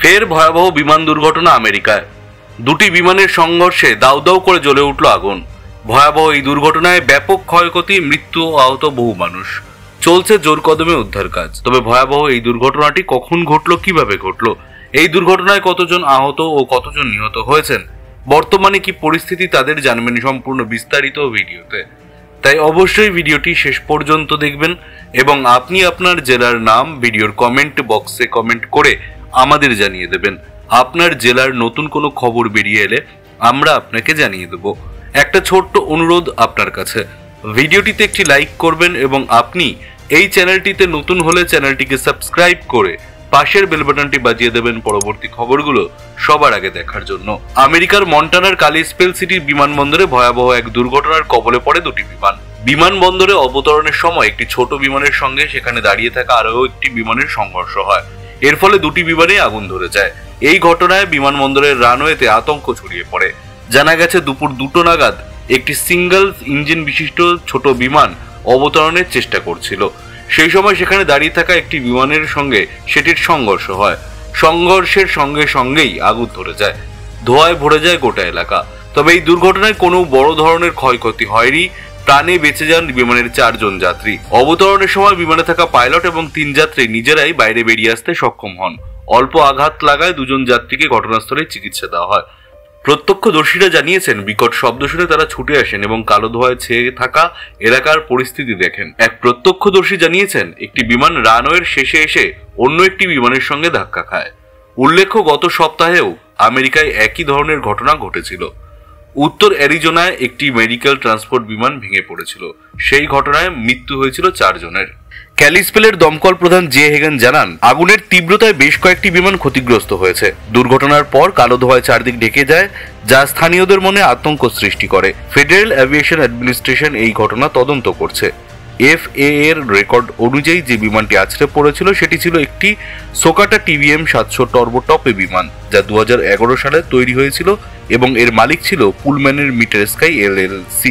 ফের ভয়াবহ বিমান দুর্ঘটনা আমেরিকায়। দুটি বিমানের সংঘর্ষে দাউ দাউ করে জ্বলে উঠল আগুন। ভয়াবহ এই দুর্ঘটনায় ব্যাপক ক্ষয়ক্ষতি, মৃত্যু ও আহত বহু মানুষ। চলছে জোর কদমে উদ্ধার কাজ। তবে ভয়াবহ এই দুর্ঘটনাটি কখন ঘটলো, কিভাবে ঘটলো, এই দুর্ঘটনায় কতজন আহত ও কতজন নিহত হয়েছেন, বর্তমানে কি পরিস্থিতি, তাদের জানবেন সম্পূর্ণ বিস্তারিত ভিডিওতে। তাই অবশ্যই ভিডিওটি শেষ পর্যন্ত দেখবেন এবং আপনি আপনার জেলার নাম ভিডিওর কমেন্ট বক্সে কমেন্ট করে আমাদের জানিয়ে দেবেন। আপনার জেলার নতুন কোনো খবর বেরিয়ে এলে আমরা আপনাকে জানিয়ে দেব। একটা ছোট্ট অনুরোধ আপনার কাছে, ভিডিওটিতে একটি লাইক করবেন এবং আপনি এই চ্যানেলটিতে নতুন হলে চ্যানেলটিকে সাবস্ক্রাইব করে পাশের বেল বাটনটি বাজিয়ে দেবেন পরবর্তী খবরগুলো সবার আগে দেখার জন্য। আমেরিকার মন্টানার কালিসপেল সিটির বিমানবন্দরে ভয়াবহ এক দুর্ঘটনার কবলে পড়ে দুটি বিমান। বিমানবন্দরে অবতরণের সময় একটি ছোট বিমানের সঙ্গে সেখানে দাঁড়িয়ে থাকা আরও একটি বিমানের সংঘর্ষ হয়। এর ফলে দুটি বিমানে আগুন ধরে যায়। এই ঘটনায় বিমানবন্দরের রানওয়েতে আতঙ্ক ছড়িয়ে পড়ে। জানা গেছে দুপুর 2টো নাগাদ একটি সিঙ্গেল ইঞ্জিন বিশিষ্ট ছোট বিমান অবতরণের চেষ্টা করছিল। সেই সময় সেখানে দাঁড়িয়ে থাকা একটি বিমানের সঙ্গে সেটির সংঘর্ষ হয়। সংঘর্ষের সঙ্গে সঙ্গেই আগুন ধরে যায়, ধোঁয়ায় ভরে যায় গোটা এলাকা। তবে এই দুর্ঘটনায় কোনো বড় ধরনের ক্ষয়ক্ষতি হয়নি। প্রাণে বেঁচে যান বিমানের 4 জন যাত্রী। অবতরণের সময় বিমানে থাকা পাইলট এবং 3 যাত্রী নিজেরাই বাইরে বেরিয়ে আসতে সক্ষম হন। অল্প আঘাত লাগায় 2 জন যাত্রীকে ঘটনাস্থলে চিকিৎসা দেওয়া হয়। প্রত্যক্ষদর্শীরা জানিয়েছেন, বিকট শব্দ শুনে তারা ছুটে আসেন এবং কালো ধোঁয়ায় ছেয়ে থাকা এলাকার পরিস্থিতি দেখেন। এক প্রত্যক্ষদর্শী জানিয়েছেন, একটি বিমান রানওয়ের শেষে এসে অন্য একটি বিমানের সঙ্গে ধাক্কা খায়। উল্লেখ্য, গত সপ্তাহেও আমেরিকায় একই ধরনের ঘটনা ঘটেছিল। উত্তর অ্যারিজোনায় একটি মেডিকেল ট্রান্সপোর্ট বিমান ভেঙে পড়েছিল। সেই ঘটনায় মৃত্যু হয়েছিল 4 জনের। ক্যালিসপেলের দমকল প্রধান জে হেগান জানান, আগুনের তীব্রতায় বেশ কয়েকটি বিমান ক্ষতিগ্রস্ত হয়েছে। দুর্ঘটনার পর কালো ধোঁয়ায় চারদিক ঢেকে যায়, যা স্থানীয়দের মনে আতঙ্ক সৃষ্টি করে। ফেডারেল এভিয়েশন অ্যাডমিনিস্ট্রেশন এই ঘটনা তদন্ত করছে। FAA এর রেকর্ড অনুযায়ী যে বিমানটি আছড়ে পড়েছিল সেটি ছিল একটি সোকাটা TBM 700 টর্বোটপে বিমান, যা 2011 সালে তৈরি হয়েছিল এবং এর মালিক ছিল পুলম্যানের মিটার স্কাই LLC।